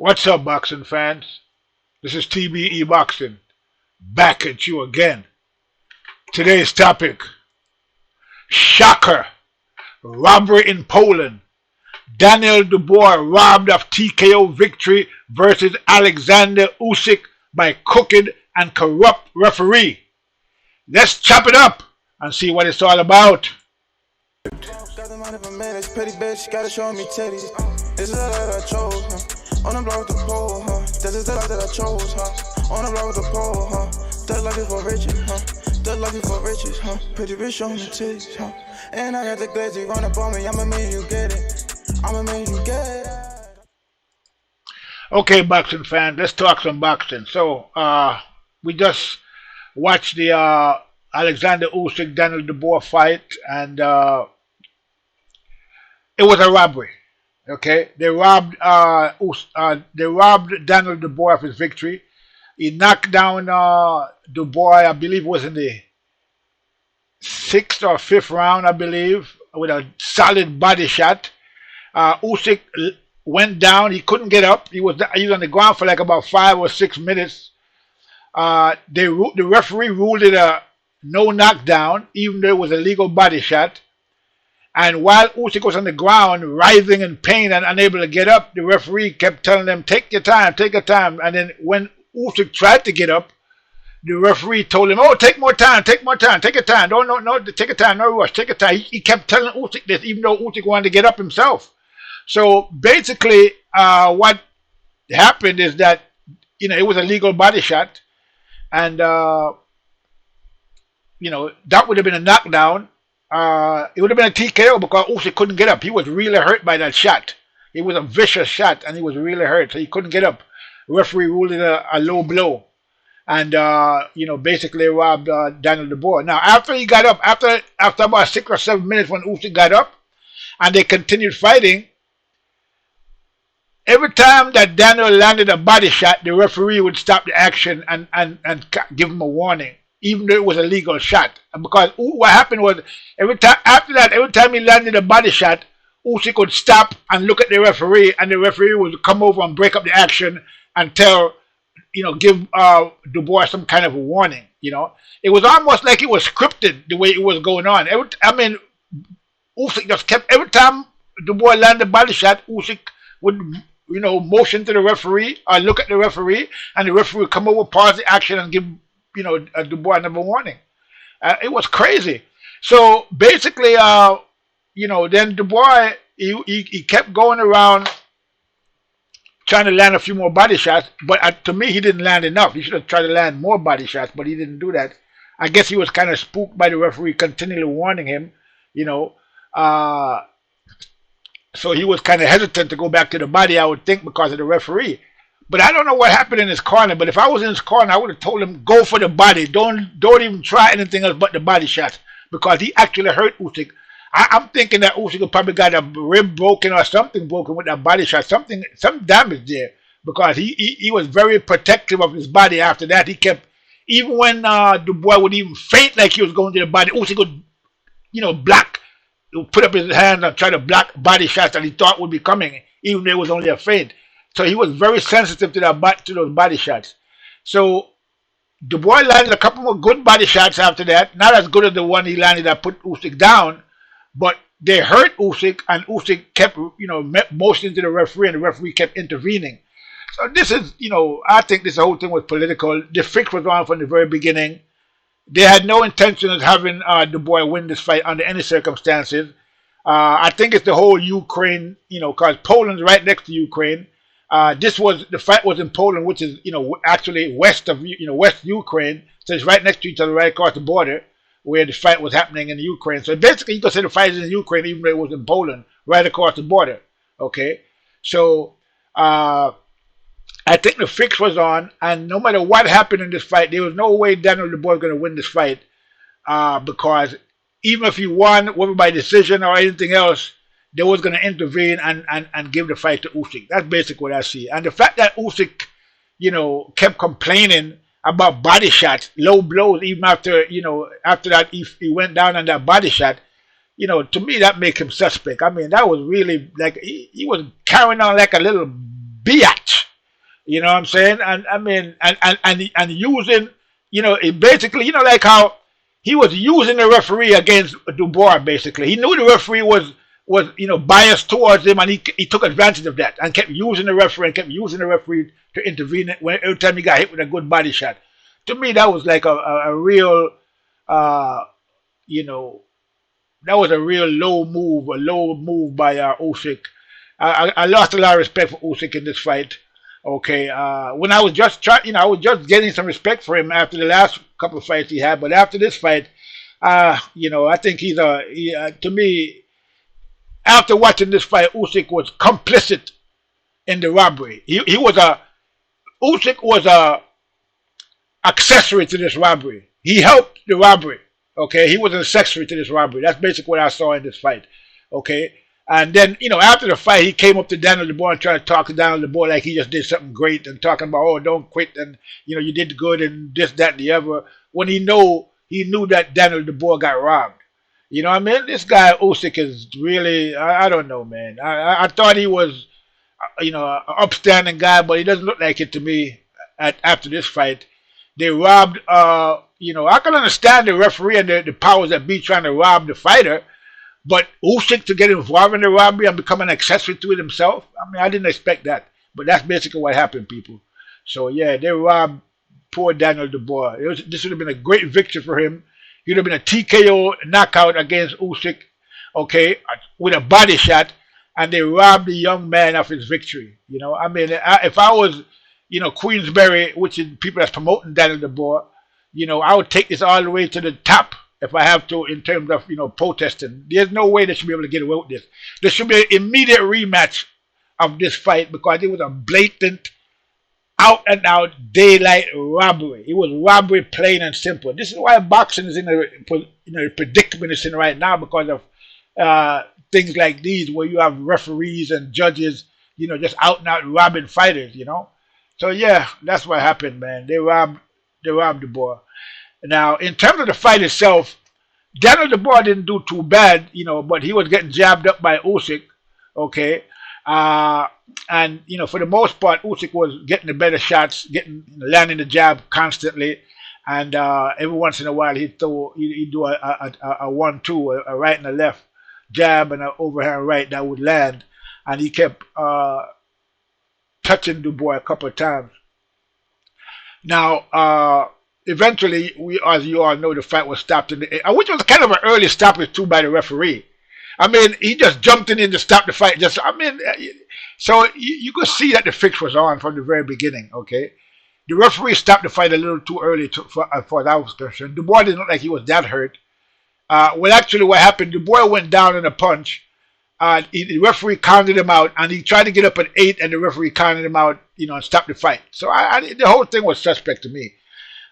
What's up, boxing fans? This is TBE Boxing, back at you again. Today's topic: shocker, robbery in Poland. Daniel Dubois robbed of TKO victory versus Oleksandr Usyk by crooked and corrupt referee. Let's chop it up and see what it's all about. Got the money for minutes, pretty bitch, gotta show me titties. This is the life I chose, on the block with the pole, This is the life that I chose, on the block with the pole, That life is for riches, That life is for riches, Pretty bitch, show me titties, And I got the glazzy run up on me, I'ma make you get it. I'ma make you get it. Okay, boxing fans, let's talk some boxing. So, we just watched the Oleksandr Usyk Daniel Dubois fight, and it was a robbery. Okay, they robbed Daniel Dubois of his victory. He knocked down Dubois, I believe it was in the 6th or 5th round, I believe, with a solid body shot. Usyk went down. He couldn't get up. He was on the ground for like about 5 or 6 minutes. The referee ruled it a no knockdown, even though it was a legal body shot. And while Usyk was on the ground, writhing in pain and unable to get up, the referee kept telling them, take your time, take your time. And then when Usyk tried to get up, the referee told him, oh, take more time, take more time, take your time. No, take your time, no rush, take your time. He kept telling Usyk this, even though Usyk wanted to get up himself. So basically, what happened is that, it was a legal body shot. And, that would have been a knockdown. It would have been a TKO because Usyk couldn't get up. He was really hurt by that shot. It was a vicious shot, and he was really hurt, so he couldn't get up. The referee ruled it a low blow, and basically robbed Daniel Dubois. Now, after he got up, after about 6 or 7 minutes, when Usyk got up, and they continued fighting, every time that Daniel landed a body shot, the referee would stop the action and give him a warning, even though it was a legal shot. Because what happened was, every time he landed a body shot, Usyk would stop and look at the referee, and the referee would come over and break up the action and give Dubois some kind of a warning. It was almost like it was scripted the way it was going on. Usyk just kept, every time Dubois landed a body shot, Usyk would motion to the referee or look at the referee, and the referee would come over, pause the action, and give Dubois another warning. It was crazy. So basically, then Dubois, he kept going around trying to land a few more body shots, but to me, he didn't land enough. He should have tried to land more body shots, but he didn't do that. I guess he was kind of spooked by the referee continually warning him, so he was kind of hesitant to go back to the body, I would think, because of the referee. But I don't know what happened in his corner. But if I was in his corner, I would have told him, go for the body. Don't even try anything else but the body shots, because he actually hurt Usyk. I'm thinking that Usyk probably got a rib broken or something broken with that body shot. Some damage there, because he was very protective of his body after that. He kept, even when Dubois would even faint like he was going to the body, Usyk would, block, put up his hands and try to block body shots that he thought would be coming, even though it was only a feint. So he was very sensitive to those body shots. So Dubois landed a couple more good body shots after that. Not as good as the one he landed that put Usyk down, but they hurt Usyk, and Usyk kept, motioning to the referee, and the referee kept intervening. So this is, I think this whole thing was political. The fix was on from the very beginning. They had no intention of having Dubois win this fight under any circumstances. I think it's the whole Ukraine, because Poland's right next to Ukraine. The fight was in Poland, which is, actually west of, West Ukraine. So it's right next to each other, right across the border, where the fight was happening in Ukraine. So basically, you could say the fight is in Ukraine, even though it was in Poland, right across the border. Okay? So, I think the fix was on, and no matter what happened in this fight, there was no way Daniel Dubois was going to win this fight, because even if he won, whether by decision or anything else, they was going to intervene and give the fight to Usyk. That's basically what I see. And the fact that Usyk, kept complaining about body shots, low blows, even after, after that he went down on that body shot, to me that makes him suspect. I mean, that was really like, he was carrying on like a little biatch. You know what I'm saying? And I mean, and using, it basically, like how he was using the referee against Dubois. Basically, he knew the referee was biased towards him, and he took advantage of that and kept using the referee and kept using the referee to intervene when every time he got hit with a good body shot. To me, that was like a real, uh, you know, that was a real low move by Usyk. I lost a lot of respect for Usyk in this fight. Okay, when I was just trying, I was just getting some respect for him after the last couple of fights he had, but after this fight, I think to me, after watching this fight, Usyk was complicit in the robbery. Usyk was a accessory to this robbery. He helped the robbery. Okay, he was an accessory to this robbery. That's basically what I saw in this fight. Okay, and then after the fight, he came up to Daniel Dubois and tried to talk to Daniel Dubois like he just did something great and talking about, oh, don't quit, and you did good and this, that, and the other. When he knew that Daniel Dubois got robbed. You know what I mean? This guy Usyk is really, I don't know, man. I thought he was an upstanding guy, but he doesn't look like it to me after this fight. They robbed, I can understand the referee and the powers that be trying to rob the fighter, but Usyk to get involved in the robbery and become an accessory to it himself, I mean, I didn't expect that. But that's basically what happened, people. So, yeah, they robbed poor Daniel Dubois. This would have been a great victory for him. He would have been a TKO knockout against Usyk, okay, with a body shot, and they robbed the young man of his victory. I mean, if I was, Queensberry, which is people that's promoting Daniel Dubois, I would take this all the way to the top if I have to in terms of, protesting. There's no way they should be able to get away with this. There should be an immediate rematch of this fight because it was a blatant, out and out daylight robbery. It was robbery, plain and simple. This is why boxing is in a predicament it's in right now because of things like these where you have referees and judges, just out and out robbing fighters, So yeah, that's what happened, man. They robbed Dubois. Now, in terms of the fight itself, Daniel Dubois didn't do too bad, but he was getting jabbed up by Usyk, okay. And for the most part, Usyk was getting the better shots, landing the jab constantly, and every once in a while he'd do a 1-2, a right and a left jab and an overhand right that would land, and he kept touching Dubois a couple of times. Now, eventually, as you all know, the fight was stopped which was kind of an early stoppage too by the referee. I mean, he just jumped in to stop the fight. So you could see that the fix was on from the very beginning, okay? The referee stopped the fight a little too early as far as I was concerned. Dubois didn't look like he was that hurt. Well, actually, what happened, Dubois went down in a punch. The referee counted him out, and he tried to get up at 8, and the referee counted him out, and stopped the fight. So the whole thing was suspect to me.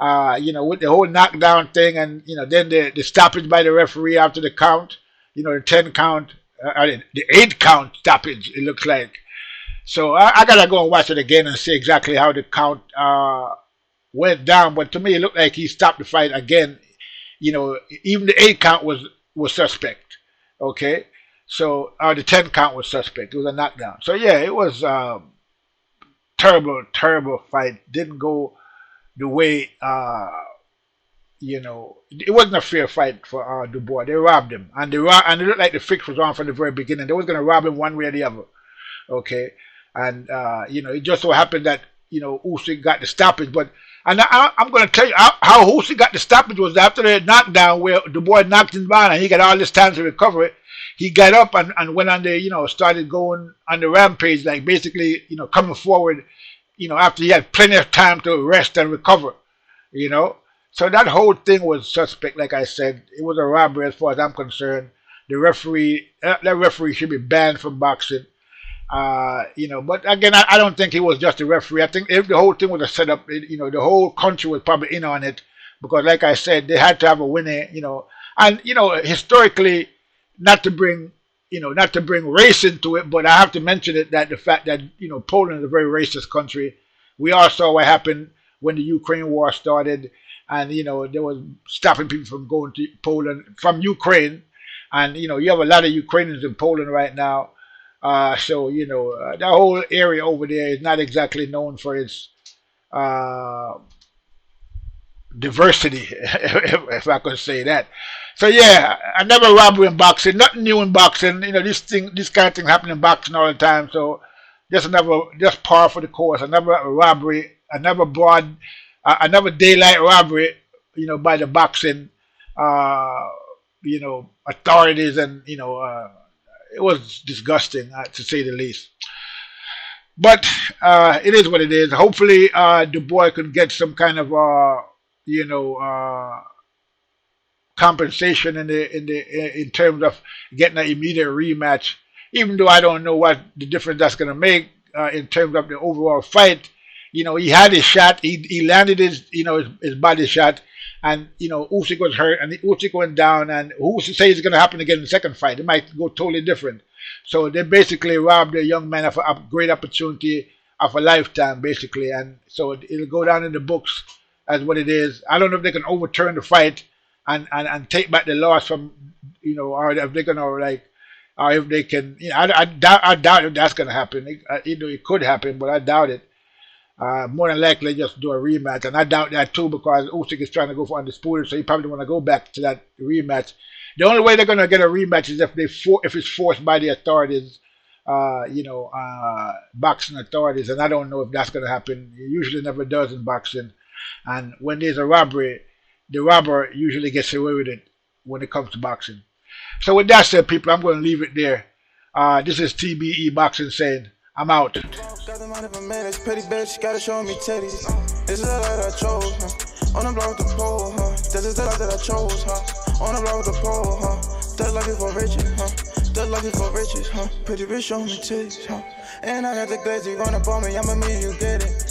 With the whole knockdown thing, and then the stoppage by the referee after the count. The 10 count, the 8 count stoppage, it looks like. So I got to go and watch it again and see exactly how the count went down. But to me, it looked like he stopped the fight again. Even the 8 count was suspect. Okay? So the 10 count was suspect. It was a knockdown. So yeah, it was terrible, terrible fight. Didn't go the way it wasn't a fair fight for Dubois. They robbed him, and it looked like the fix was on from the very beginning. They was going to rob him one way or the other. Okay, and it just so happened that Usyk got the stoppage. But I'm going to tell you how Usyk got the stoppage was after the knockdown where Dubois knocked him down, and he got all this time to recover it. He got up and went on the started going on the rampage, like basically coming forward, after he had plenty of time to rest and recover, So that whole thing was suspect, like I said. It was a robbery as far as I'm concerned. The referee, that referee should be banned from boxing. But again, I don't think he was just a referee. I think if the whole thing was a setup, the whole country was probably in on it because, like I said, they had to have a winner, And historically, not to bring race into it, but I have to mention it that the fact that Poland is a very racist country. We all saw what happened when the Ukraine war started. And, they was stopping people from going to Poland from Ukraine. And, you have a lot of Ukrainians in Poland right now. So you know that whole area over there is not exactly known for its uh, diversity, if I could say that. So yeah, another robbery in boxing. Nothing new in boxing. You know, this kind of thing happen in boxing all the time. So just par for the course. Another robbery, another daylight robbery. You know, by the boxing, you know, authorities, and you know, it was disgusting to say the least. But it is what it is. Hopefully, the boy could get some kind of you know compensation in terms of getting an immediate rematch. Even though I don't know what the difference that's going to make in terms of the overall fight. You know, he had his shot. He landed his his body shot, and you know Usyk was hurt, and Usyk went down. And who's to say it's going to happen again in the second fight? It might go totally different. So they basically robbed a young man of a great opportunity of a lifetime, basically, and so it'll go down in the books as what it is. I don't know if they can overturn the fight and take back the loss from, you know, or if they're gonna like, or if they can. You know, I doubt if that's gonna happen. You know, it could happen, but I doubt it. More than likely, just do a rematch, and I doubt that too because Usyk is trying to go for undisputed, so he probably want to go back to that rematch. The only way they're gonna get a rematch is if it's forced by the authorities, you know, boxing authorities, and I don't know if that's gonna happen. It usually never does in boxing, and when there's a robbery, the robber usually gets away with it when it comes to boxing. So with that said, people, I'm going to leave it there. This is TBE Boxing saying, I'm out. Got the mind of a man, it's petty bitch, gotta show me titties. This is the life I chose, huh? On the block with the pole, huh? This is the life that I chose, huh? On the block with the pole, huh? Thug like it for riches, huh? Thug like it for riches, huh? Pretty bitch, show me titties, huh? And I got the glaze, you gonna ball me, I'ma meet you get it.